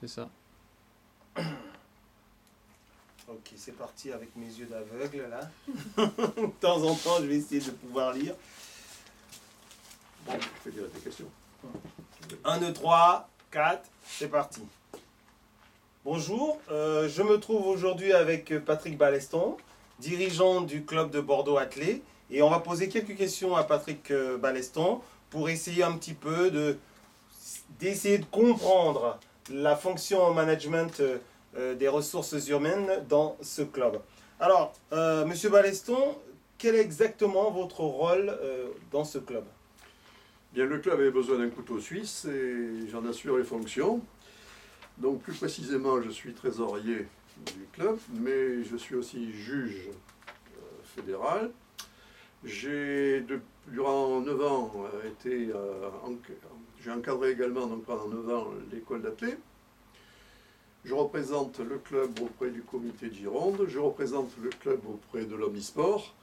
C'est ça. Ok, c'est parti avec mes yeux d'aveugle là. De temps en temps, je vais essayer de pouvoir lire. Bon, je vais dire tes questions. 1, 2, 3, 4, c'est parti. Bonjour, je me trouve aujourd'hui avec Patrick Baleston, dirigeant du club de Bordeaux Athlé. Et on va poser quelques questions à Patrick Baleston pour essayer un petit peu d'essayer de comprendre la fonction en management des ressources humaines dans ce club. Alors, Monsieur Baleston, quel est exactement votre rôle dans ce club? Bien, le club avait besoin d'un couteau suisse et j'en assure les fonctions. Donc plus précisément, je suis trésorier du club, mais je suis aussi juge fédéral. J'ai, durant 9 ans, j'ai encadré également donc, pendant 9 ans l'école d'athlé. Je représente le club auprès du comité de Gironde, je représente le club auprès de l'Omnisport.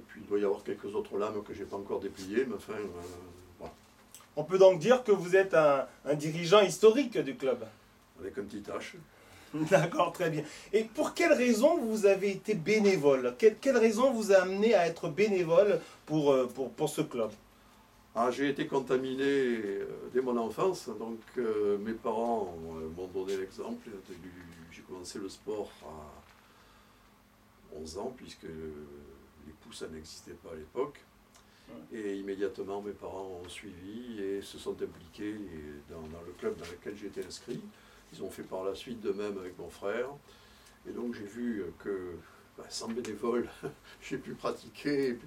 Puis il doit y avoir quelques autres lames que je n'ai pas encore dépliées, mais enfin, voilà. On peut donc dire que vous êtes un dirigeant historique du club. Avec un petit H. D'accord, très bien. Et pour quelle raison vous avez été bénévole? Quelle raison vous a amené à être bénévole pour ce club? Ah, j'ai été contaminé dès mon enfance, donc mes parents m'ont donné l'exemple. J'ai commencé le sport à 11 ans, puisque les poussins n'existaient pas à l'époque. Et immédiatement, mes parents ont suivi et se sont impliqués dans le club dans lequel j'ai été inscrit. Ils ont fait par la suite de même avec mon frère. Et donc j'ai vu que sans bénévole, j'ai pu pratiquer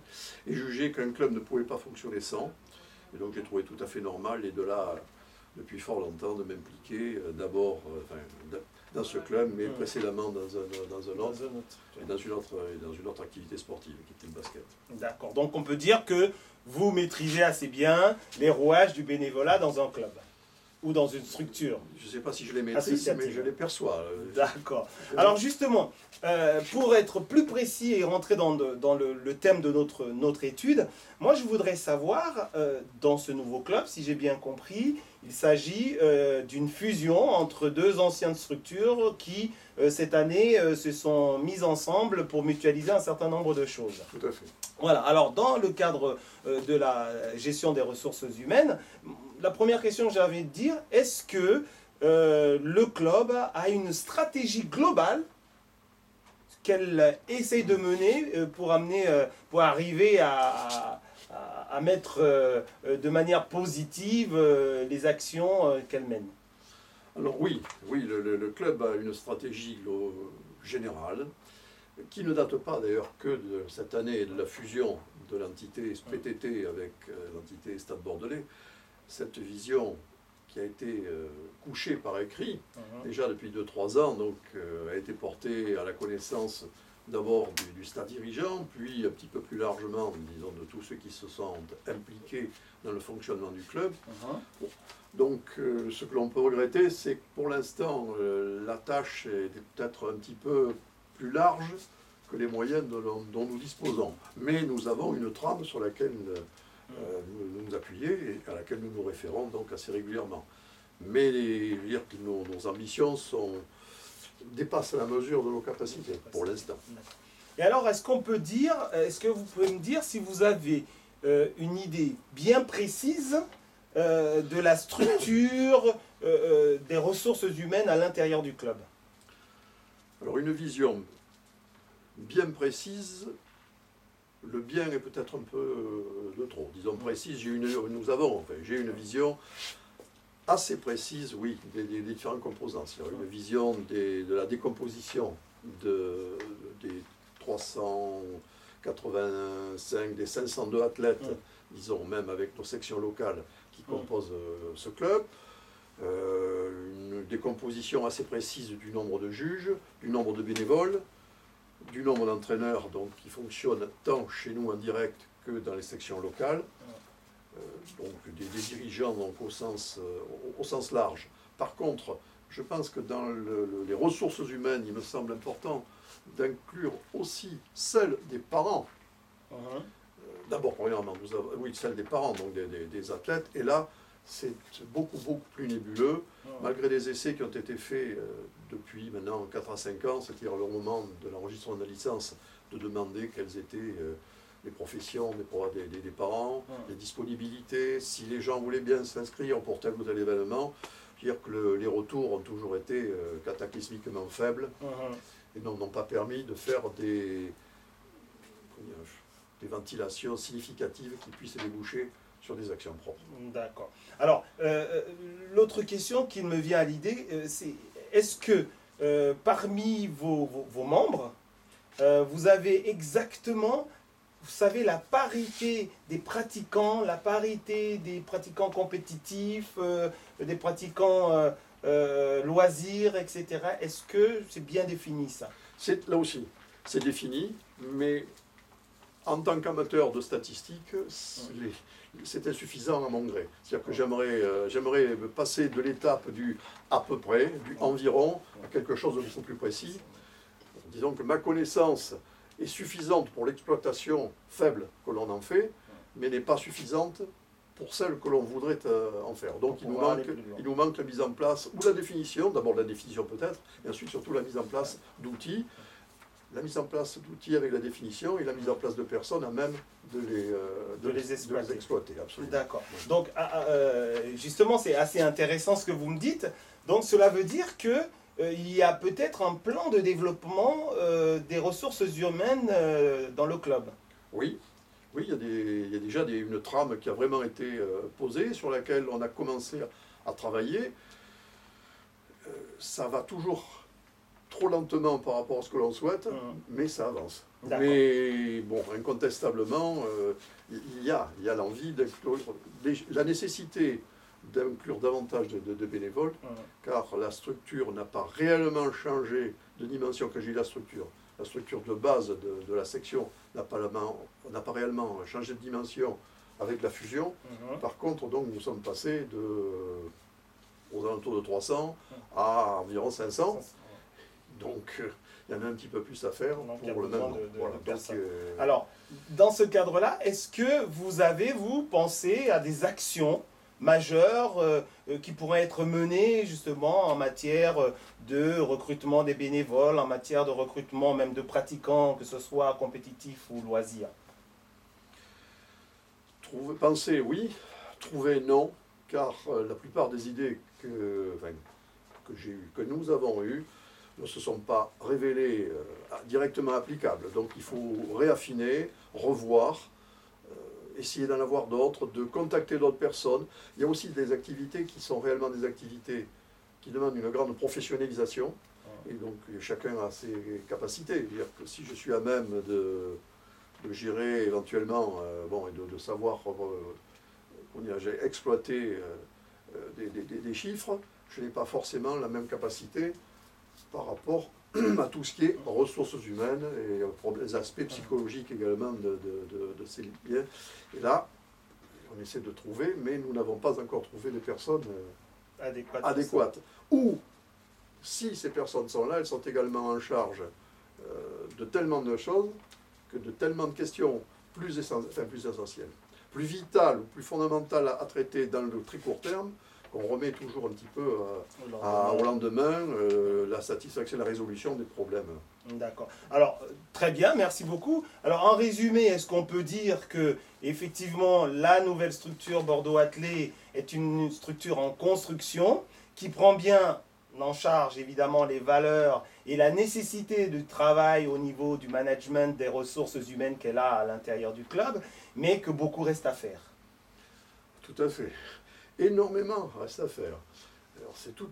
et juger qu'un club ne pouvait pas fonctionner sans. Et donc j'ai trouvé tout à fait normal, et de là, depuis fort longtemps, de m'impliquer d'abord dans ce club, mais précédemment dans un autre, et dans une autre activité sportive, qui était le basket. D'accord, donc on peut dire que vous maîtrisez assez bien les rouages du bénévolat dans un club ou dans une structure. Je ne sais pas si je les maîtrise, mais je les perçois. D'accord. Alors justement, pour être plus précis et rentrer dans le thème de notre étude, moi je voudrais savoir, dans ce nouveau club, si j'ai bien compris, il s'agit d'une fusion entre deux anciennes structures qui, cette année, se sont mises ensemble pour mutualiser un certain nombre de choses. Tout à fait. Voilà, alors dans le cadre de la gestion des ressources humaines, la première question que j'ai envie de dire, est-ce que le club a une stratégie globale qu'elle essaye de mener pour arriver à mettre de manière positive les actions qu'elle mène? Alors oui, le club a une stratégie générale qui ne date pas d'ailleurs que de cette année de la fusion de l'entité PTT avec l'entité Stade Bordelais. Cette vision qui a été couchée par écrit déjà depuis 2-3 ans, donc a été portée à la connaissance d'abord du stade dirigeant, puis un petit peu plus largement, disons, de tous ceux qui se sont impliqués dans le fonctionnement du club. Bon. Donc ce que l'on peut regretter, c'est que pour l'instant, la tâche est peut-être un petit peu plus large que les moyens dont nous disposons. Mais nous avons une trame sur laquelle nous appuyer et à laquelle nous nous référons donc assez régulièrement. Mais dire que nos ambitions dépassent la mesure de nos capacités pour l'instant. Et alors, est-ce que vous pouvez me dire si vous avez une idée bien précise de la structure des ressources humaines à l'intérieur du club? Alors, une vision bien précise, le bien est peut-être un peu de trop, disons précise. J'ai une vision assez précise, oui, des différents composants. C'est-à-dire une vision de la décomposition des 385, des 502 athlètes, disons même avec nos sections locales qui composent ce club. Une décomposition assez précise du nombre de juges, du nombre de bénévoles, du nombre d'entraîneurs donc, qui fonctionnent tant chez nous en direct que dans les sections locales, donc des dirigeants donc, au sens large. Par contre, je pense que dans les ressources humaines, il me semble important d'inclure aussi celles des parents. D'abord, premièrement, celle des parents, donc des athlètes, et là, c'est beaucoup plus nébuleux, malgré des essais qui ont été faits depuis maintenant 4 à 5 ans, c'est-à-dire au moment de l'enregistrement de la licence, de demander quelles étaient les professions des parents, les disponibilités, si les gens voulaient bien s'inscrire pour tel ou tel événement. Dire que les retours ont toujours été cataclysmiquement faibles et n'ont pas permis de faire des ventilations significatives qui puissent déboucher sur des actions propres. D'accord. Alors, l'autre question qui me vient à l'idée, c'est est-ce que parmi vos membres, vous avez exactement, vous savez, la parité des pratiquants, la parité des pratiquants compétitifs, des pratiquants loisirs, etc. Est-ce que c'est bien défini ça? Là aussi, c'est défini, mais en tant qu'amateur de statistiques, c'est insuffisant à mon gré. C'est-à-dire que j'aimerais passer de l'étape du à peu près, du environ, à quelque chose de beaucoup plus précis. Disons que ma connaissance est suffisante pour l'exploitation faible que l'on en fait, mais n'est pas suffisante pour celle que l'on voudrait en faire. Donc il nous manque la mise en place, ou la définition, d'abord la définition peut-être, et ensuite surtout la mise en place d'outils. La mise en place d'outils avec la définition et la mise en place de personnes à même de les exploiter. Absolument. D'accord. Donc, justement, c'est assez intéressant ce que vous me dites. Donc, cela veut dire que il y a peut-être un plan de développement des ressources humaines dans le club. Oui, il y a déjà une trame qui a vraiment été posée, sur laquelle on a commencé à travailler. Ça va toujours trop lentement par rapport à ce que l'on souhaite, mais ça avance. Mais bon, incontestablement, il y a l'envie d'inclure, la nécessité d'inclure davantage de bénévoles, car la structure n'a pas réellement changé de dimension. Quand j'ai la structure de base de la section n'a pas réellement changé de dimension avec la fusion. Par contre, donc, nous sommes passés aux alentours de 300 à environ 500. Donc, il y en a un petit peu plus à faire pour le même nombre. Alors, dans ce cadre-là, est-ce que vous avez, pensé à des actions majeures qui pourraient être menées justement en matière de recrutement des bénévoles, en matière de recrutement même de pratiquants, que ce soit compétitifs ou loisirs? Penser, oui. Trouver, non. Car la plupart des idées que nous avons eues, ne se sont pas révélés directement applicables. Donc il faut réaffiner, revoir, essayer d'en avoir d'autres, de contacter d'autres personnes. Il y a aussi des activités qui sont réellement des activités qui demandent une grande professionnalisation. Et donc chacun a ses capacités. C'est-à-dire que si je suis à même de gérer éventuellement, et de savoir exploiter des chiffres, je n'ai pas forcément la même capacité par rapport à tout ce qui est ressources humaines et les aspects psychologiques également de ces liens. Et là, on essaie de trouver, mais nous n'avons pas encore trouvé les personnes adéquates. Ou, si ces personnes sont là, elles sont également en charge de tellement de choses, que de tellement de questions plus essentielles, plus vitales ou plus fondamentales à traiter dans le très court terme, qu'on remet toujours un petit peu au lendemain, la satisfaction, la résolution des problèmes. D'accord. Alors, très bien, merci beaucoup. Alors, en résumé, est-ce qu'on peut dire que, effectivement, la nouvelle structure Bordeaux-Athlé est une structure en construction qui prend bien en charge, évidemment, les valeurs et la nécessité de travail au niveau du management des ressources humaines qu'elle a à l'intérieur du club, mais que beaucoup reste à faire? Tout à fait. Énormément reste à faire. Alors c'est tout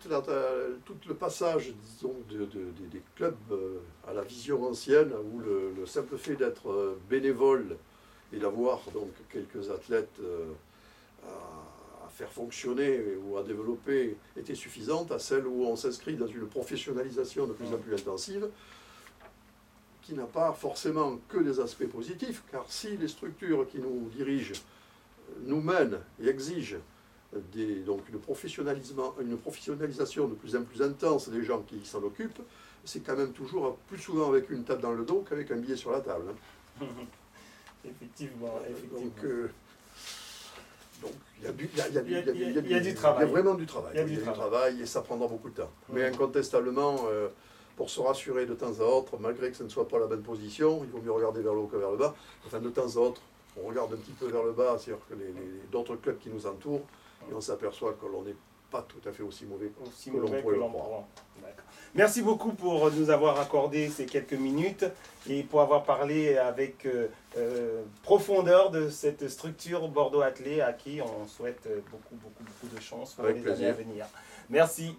le passage, disons, des clubs à la vision ancienne, où le simple fait d'être bénévole et d'avoir donc quelques athlètes à faire fonctionner ou à développer était suffisante, à celle où on s'inscrit dans une professionnalisation de plus en plus intensive, qui n'a pas forcément que des aspects positifs, car si les structures qui nous dirigent nous mènent et exigent donc une professionnalisation de plus en plus intense des gens qui s'en occupent, c'est quand même toujours plus souvent avec une tape dans le dos qu'avec un billet sur la table. Effectivement. Donc, Donc il y a du travail. Il y a vraiment du travail. Il y a du travail et ça prendra beaucoup de temps. Mais Mhm. incontestablement, pour se rassurer de temps à autre, malgré que ce ne soit pas la bonne position, il vaut mieux regarder vers le haut que vers le bas. Enfin, de temps à autre, on regarde un petit peu vers le bas, c'est-à-dire que d'autres clubs qui nous entourent, et on s'aperçoit que l'on n'est pas tout à fait aussi mauvais Aussi que l'on mauvais pourrait que le l'on croire. croit. D'accord. Merci beaucoup pour nous avoir accordé ces quelques minutes et pour avoir parlé avec profondeur de cette structure Bordeaux Athlé à qui on souhaite beaucoup de chance pour Avec les plaisir. années à venir. Merci.